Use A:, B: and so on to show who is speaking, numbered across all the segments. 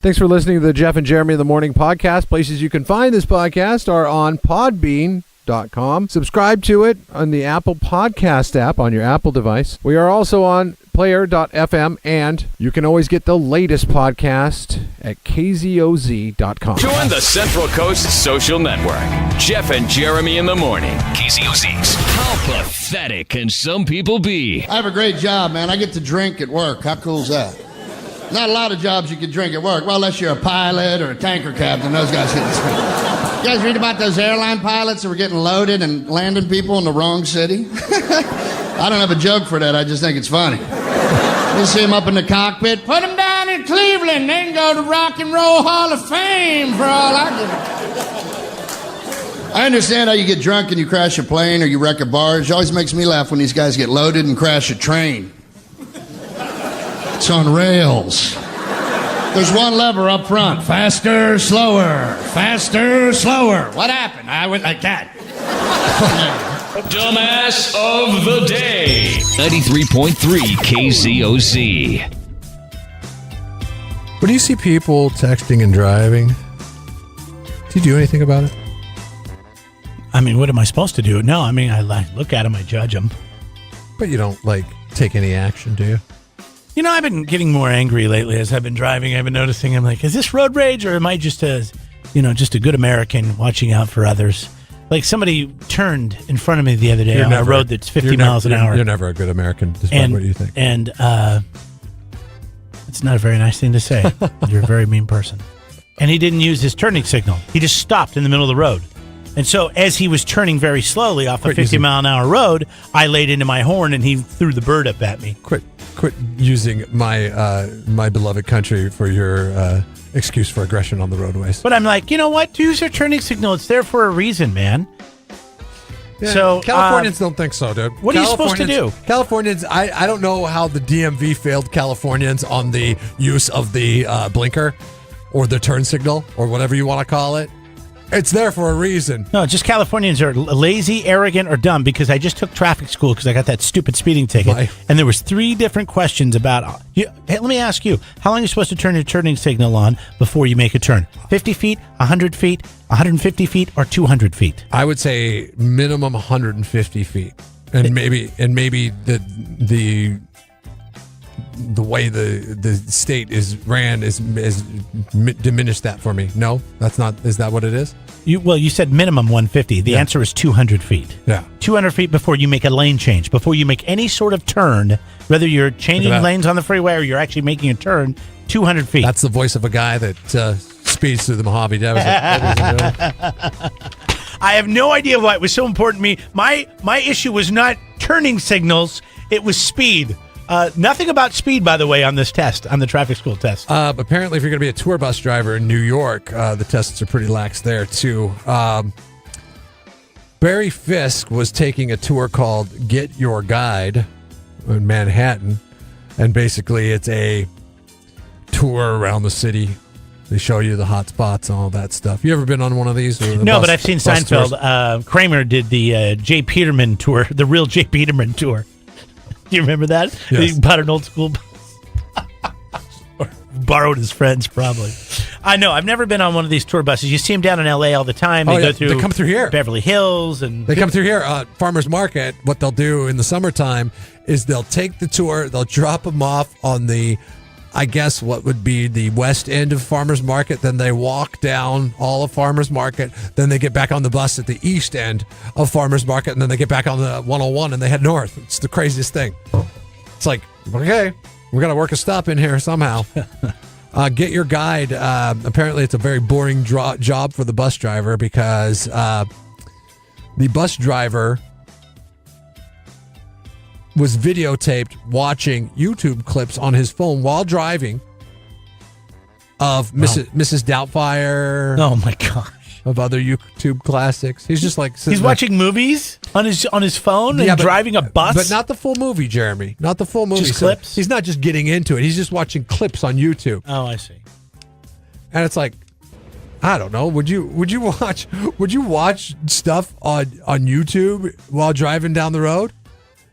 A: Thanks for listening to the Jeff and Jeremy in the Morning podcast. Places you can find this podcast are on podbean.com. Subscribe to it on the Apple Podcast app on your Apple device. We are also on player.fm, and you can always get the latest podcast at kzoz.com.
B: Join the Central Coast Social Network. Jeff and Jeremy in the Morning. KZOZ's. How pathetic can some people be?
C: I have a great job, man. I get to drink at work. How cool is that? Not a lot of jobs you can drink at work. Well, unless you're a pilot or a tanker captain. Those guys get to drink. You guys read about those airline pilots that were getting loaded and landing people in the wrong city? I don't have a joke for that. I just think it's funny. You see them up in the cockpit. Put them down in Cleveland. They can go to Rock and Roll Hall of Fame for all I give. I understand how you get drunk and you crash a plane or you wreck a barge. It always makes me laugh when these guys get loaded and crash a train. It's on rails. There's one lever up front. Faster, slower. Faster, slower. What happened? I went like that.
B: Dumbass of the Day. 93.3 KZOZ.
A: When you see people texting and driving, do you do anything about it?
D: I mean, what am I supposed to do? No, I mean, I look at them, I judge them.
A: But you don't, take any action, do you?
D: You know, I've been getting more angry lately as I've been driving. I've been noticing, I'm like, is this road rage or am I just a good American watching out for others? Like somebody turned in front of me the other day on a road that's 50 miles an hour.
A: You're never a good American, despite what you think.
D: And it's not a very nice thing to say. You're a very mean person. And he didn't use his turning signal. He just stopped in the middle of the road. And so as he was turning very slowly off a 50-mile-an-hour road, I laid into my horn and he threw the bird up at me.
A: Quit using my beloved country for your excuse for aggression on the roadways.
D: But I'm like, you know what? Use your turning signal. It's there for a reason, man.
A: Yeah,
D: so
A: Californians don't think so, dude.
D: What are you supposed to do?
A: Californians, I don't know how the DMV failed Californians on the use of the blinker or the turn signal or whatever you want to call it. It's there for a reason.
D: No, just Californians are lazy, arrogant, or dumb because I just took traffic school because I got that stupid speeding ticket. And there was 3 different questions about... Hey, let me ask you, how long are you supposed to turn your turning signal on before you make a turn? 50 feet, 100 feet, 150 feet, or 200 feet?
A: I would say minimum 150 feet. And maybe the way the state is ran is diminished that for me. No, that's not. Is that what it is?
D: You said minimum 150. The answer is 200 feet.
A: Yeah.
D: 200 feet before you make a lane change, before you make any sort of turn, whether you're changing lanes on the freeway or you're actually making a turn, 200 feet.
A: That's the voice of a guy that speeds through the Mojave Desert.
D: I have no idea why it was so important to me. My issue was not turning signals. It was speed. Nothing about speed, by the way, on this test, on the traffic school test.
A: Apparently, if you're going to be a tour bus driver in New York, the tests are pretty lax there, too. Barry Fisk was taking a tour called Get Your Guide in Manhattan, and basically it's a tour around the city. They show you the hot spots and all that stuff. You ever been on one of these?
D: No, but I've seen Seinfeld. Kramer did the J. Peterman tour, the real J. Peterman tour. Do you remember that?
A: Yes.
D: He bought an old school bus. Or borrowed his friends, probably. I know. I've never been on one of these tour buses. You see them down in L.A. all the time. They go through.
A: They come through here.
D: Beverly Hills.
A: They come through here. Farmers Market, what they'll do in the summertime is they'll take the tour, they'll drop them off on the, I guess what would be the west end of Farmers Market. Then they walk down all of Farmers Market. Then they get back on the bus at the east end of Farmers Market. And then they get back on the 101 and they head north. It's the craziest thing. It's like, okay, we got to work a stop in here somehow. Get Your Guide. Apparently it's a very boring job for the bus driver because the bus driver was videotaped watching YouTube clips on his phone while driving of Mrs. Doubtfire.
D: Oh my gosh!
A: Of other YouTube classics. He's just like
D: he's watching movies on his phone and driving a bus,
A: but not the full movie, Jeremy. Not the full movie.
D: Just clips.
A: He's not just getting into it. He's just watching clips on YouTube.
D: Oh, I see.
A: And it's like, I don't know. Would you watch stuff on YouTube while driving down the road?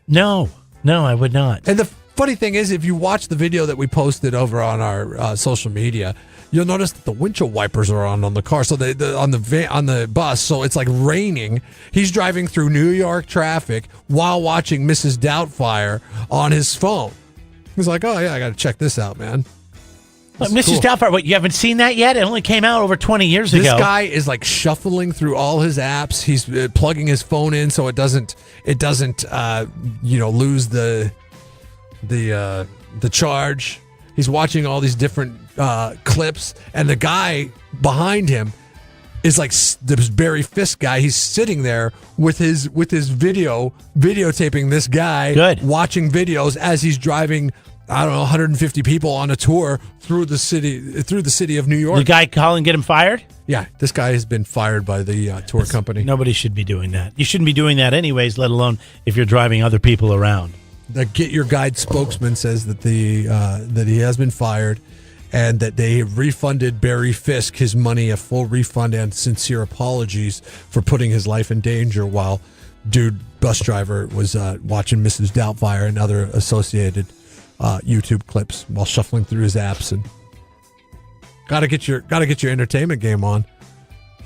D: No, I would not.
A: And the funny thing is, if you watch the video that we posted over on our social media, you'll notice that the windshield wipers are on the car. So on the bus, so it's like raining. He's driving through New York traffic while watching Mrs. Doubtfire on his phone. He's like, oh yeah, I got to check this out, man.
D: Mrs. Doubtfire, what, you haven't seen that yet? It only came out over 20 years ago.
A: This guy is like shuffling through all his apps. He's plugging his phone in so it doesn't lose the charge. He's watching all these different clips, and the guy behind him is like this Barry Fisk guy. He's sitting there with his videotaping this guy watching videos as he's driving, I don't know, 150 people on a tour through the city of New York.
D: The guy calling, get him fired?
A: Yeah, this guy has been fired by the tour company.
D: Nobody should be doing that. You shouldn't be doing that anyways, let alone if you're driving other people around.
A: The Get Your Guide spokesman says that that he has been fired, and that they have refunded Barry Fisk his money, a full refund and sincere apologies for putting his life in danger while bus driver was watching Mrs. Doubtfire and other associated YouTube clips while shuffling through his apps. And gotta get your entertainment game on.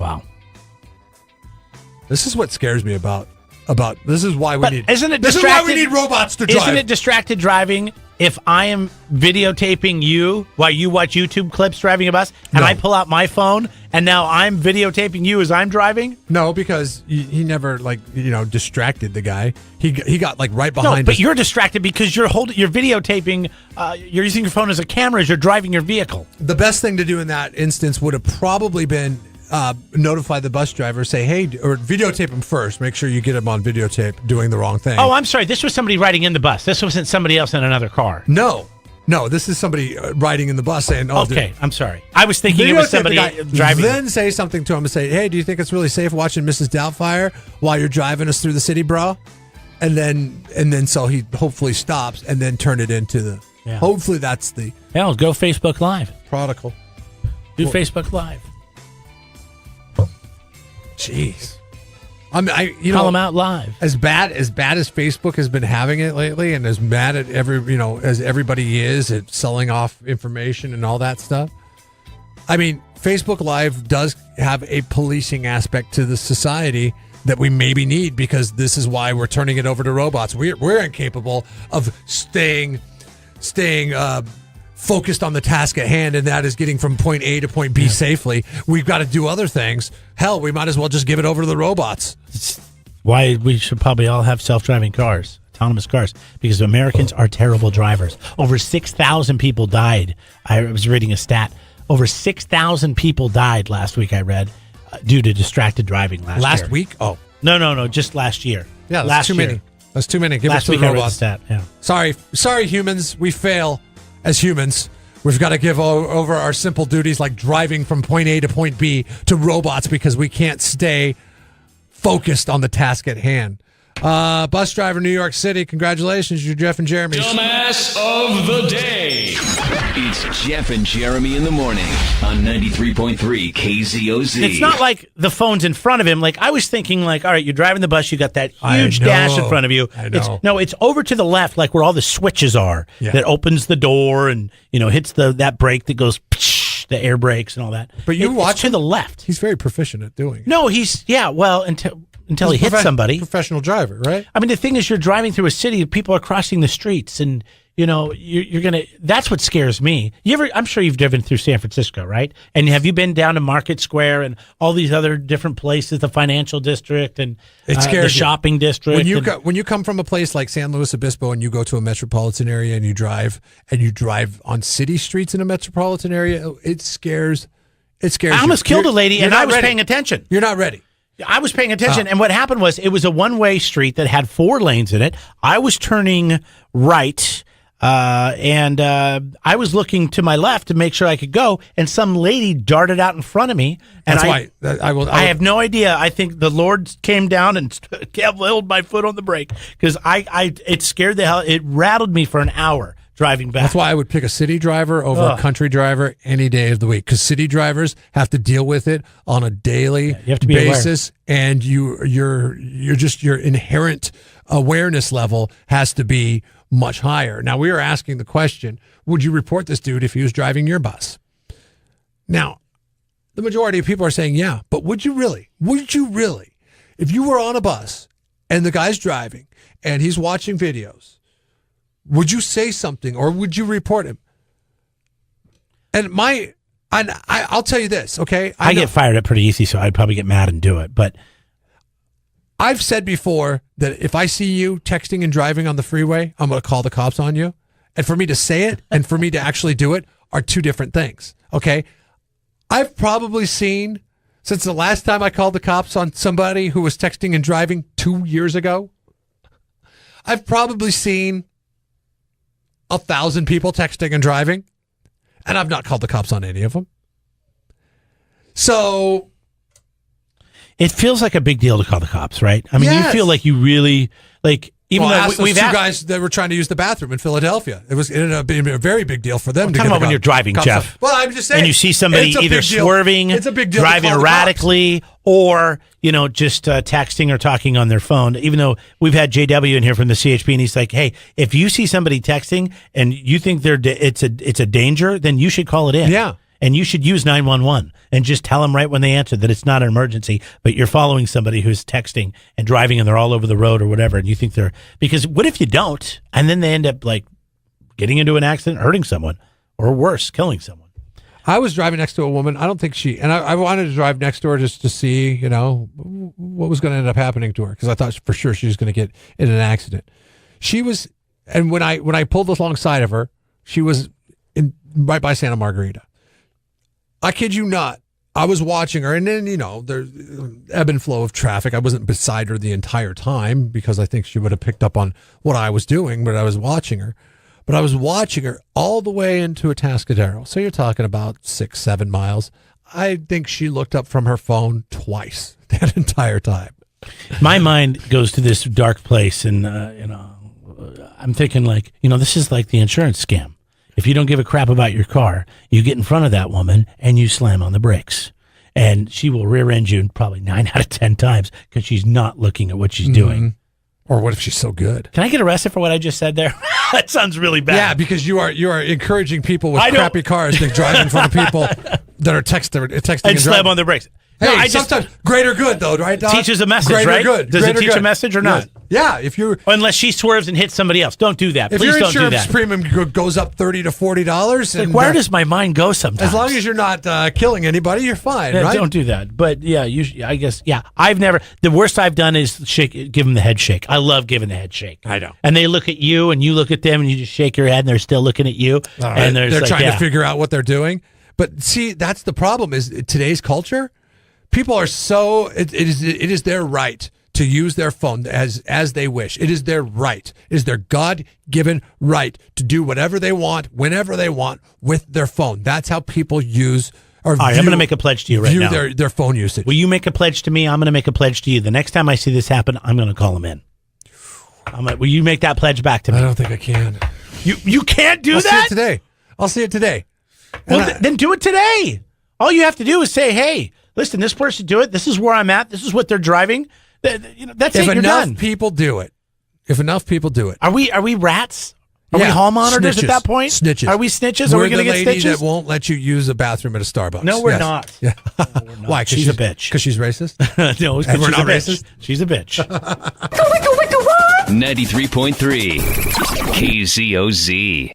D: Wow,
A: this is what scares me about this is why we need.
D: Isn't it
A: this is why we need robots to drive.
D: Isn't it distracted driving if I am videotaping you while you watch YouTube clips driving a bus, and I pull out my phone and now I'm videotaping you as I'm driving?
A: No, because he never distracted the guy. He got like right behind.
D: No, but you're distracted because you're videotaping. You're using your phone as a camera as you're driving your vehicle.
A: The best thing to do in that instance would have probably been notify the bus driver, say, hey, or videotape him first. Make sure you get him on videotape doing the wrong thing.
D: Oh, I'm sorry. This was somebody riding in the bus. This wasn't somebody else in another car.
A: No, this is somebody riding in the bus saying, oh,
D: okay, I'm sorry. I was thinking it was somebody driving.
A: Then say something to him and say, hey, do you think it's really safe watching Mrs. Doubtfire while you're driving us through the city, bro? And then so he hopefully stops and then turn it into the, hopefully that's the.
D: Hell, go Facebook Live.
A: Prodigal.
D: Do Facebook Live.
A: Jeez.
D: Call them out live.
A: As bad as Facebook has been having it lately, and as mad at as everybody is at selling off information and all that stuff. I mean, Facebook Live does have a policing aspect to the society that we maybe need, because this is why we're turning it over to robots. We're incapable of staying focused on the task at hand, and that is getting from point A to point B safely. We've got to do other things. Hell, we might as well just give it over to the robots.
D: It's why we should probably all have self-driving cars, autonomous cars, because Americans are terrible drivers. Over 6,000 people died. I was reading a stat. Over 6,000 people died last week, I read, due to distracted driving last year.
A: Week? Oh.
D: No, just last year.
A: Yeah, that's
D: last
A: too
D: year.
A: many. That's too many. Give
D: last
A: us to
D: week
A: the
D: I read the
A: robots.
D: stat, yeah.
A: Sorry, humans. We fail as humans. We've got to give over our simple duties like driving from point A to point B to robots because we can't stay focused on the task at hand. Bus driver, New York City. Congratulations, you're Jeff and Jeremy.
B: Dumbass of the day. It's Jeff and Jeremy in the morning on 93.3 KZOZ.
D: It's not like the phone's in front of him. Like, I was thinking, like, all right, you're driving the bus, you got that huge dash in front of you.
A: I know.
D: It's over to the left, like where all the switches are.
A: Yeah.
D: That opens the door and, hits that brake that goes, psh, the air brakes and all that.
A: But you watch
D: it's to the left.
A: He's very proficient at doing it.
D: No, until he hits somebody.
A: Professional driver, right?
D: I mean, the thing is, you're driving through a city, people are crossing the streets, and you're gonna. That's what scares me. I'm sure you've driven through San Francisco, right? And have you been down to Market Square and all these other different places, the financial district and the shopping district?
A: When you come from a place like San Luis Obispo and you go to a metropolitan area and you drive on city streets in a metropolitan area, it scares. I
D: almost killed a lady, and I was paying attention.
A: You're not ready.
D: I was paying attention, and what happened was it was a one-way street that had 4 lanes in it. I was turning right, and I was looking to my left to make sure I could go, and some lady darted out in front of me. And I have no idea. I think the Lord came down and held my foot on the brake because it scared the hell. It rattled me for an hour driving back.
A: That's why I would pick a city driver over a country driver any day of the week, because city drivers have to deal with it on a daily basis, and your inherent awareness level has to be much higher. Now, we are asking the question, would you report this dude if he was driving your bus? Now, the majority of people are saying, yeah, but would you really? Would you really? If you were on a bus and the guy's driving and he's watching videos, would you say something or would you report him? And I'll tell you this, okay?
D: I get fired up pretty easy, so I'd probably get mad and do it. But
A: I've said before that if I see you texting and driving on the freeway, I'm going to call the cops on you. And for me to say it and for me to actually do it are two different things, okay? I've probably seen, since the last time I called the cops on somebody who was texting and driving 2 years ago, I've probably seen 1,000 people texting and driving, and I've not called the cops on any of them. So
D: it feels like a big deal to call the cops, right? I mean,
A: yes.
D: You feel like you really, like, even though
A: we've had guys that were trying to use the bathroom in Philadelphia. It ended up being a very big deal for them.
D: Talking about when you're driving, Jeff.
A: Well, I'm just saying.
D: And you see somebody either swerving,
A: it's a big deal
D: driving erratically, or just texting or talking on their phone. Even though we've had JW in here from the CHP, and he's like, "Hey, if you see somebody texting and you think it's a danger, then you should call it in."
A: Yeah.
D: And you should use 911 and just tell them right when they answer that it's not an emergency, but you're following somebody who's texting and driving and they're all over the road or whatever. And you think because what if you don't? And then they end up like getting into an accident, hurting someone, or worse, killing someone.
A: I was driving next to a woman. I don't think I wanted to drive next to her just to see, what was going to end up happening to her. Because I thought for sure she was going to get in an accident. She was, and when I pulled alongside of her, she was right by Santa Margarita. I kid you not. I was watching her, and then, there's ebb and flow of traffic. I wasn't beside her the entire time because I think she would have picked up on what I was doing, but I was watching her. But I was watching her all the way into Atascadero. So you're talking about 6-7 miles. I think she looked up from her phone twice that entire time.
D: My mind goes to this dark place, and, I'm thinking this is like the insurance scam. If you don't give a crap about your car, you get in front of that woman and you slam on the brakes. And she will rear end you probably 9 out of 10 times because she's not looking at what she's doing.
A: Or what if she's so good?
D: Can I get arrested for what I just said there? That sounds really bad.
A: Yeah, because you are encouraging people with crappy cars to drive in front of people that are texting and
D: slam on the brakes.
A: Hey, sometimes greater good though, right, Doc?
D: Teaches a message,
A: greater
D: right?
A: Good.
D: Does
A: greater
D: it teach
A: good.
D: a message or not?
A: Yeah, if you're
D: unless she swerves and hits somebody else, don't do that.
A: If
D: Please
A: your
D: don't do
A: insurance
D: that.
A: premium goes up $30 to $40, and
D: where does my mind go sometimes?
A: As long as you're not killing anybody, you're fine, right?
D: Don't do that. But yeah, I guess I've never. The worst I've done is give them the head shake. I love giving the head shake.
A: I know.
D: And they look at you, and you look at them, and you just shake your head, and they're still looking at you, and
A: they're trying to figure out what they're doing. But see, that's the problem. Is today's culture. People are so it is their right to use their phone as they wish. It is their right. It is their God-given right to do whatever they want, whenever they want with their phone. That's how people use or
D: all right, I'm going to make a pledge to you right now.
A: Their phone usage.
D: Will you make a pledge to me? I'm going to make a pledge to you. The next time I see this happen, I'm going to call them in. Will you make that pledge back to me?
A: I don't think I can.
D: You can't do that?
A: I'll see it today. I'll see it today.
D: Well, then do it today. All you have to do is say, hey, listen, this person do it. This is where I'm at. This is what they're driving. That's it. You're done.
A: If enough people do it.
D: Are we rats? Are we hall monitors at that point?
A: Snitches.
D: Are we snitches?
A: We're
D: Are we going to get
A: lady
D: stitches?
A: That won't let you use a bathroom at a Starbucks.
D: No, we're not.
A: Yeah.
D: No, we're not.
A: Why?
D: She's a bitch.
A: Because she's racist?
D: No, because
A: we're
D: she's
A: not
D: a
A: racist.
D: Bitch. She's a bitch.
B: 93.3 KZOZ.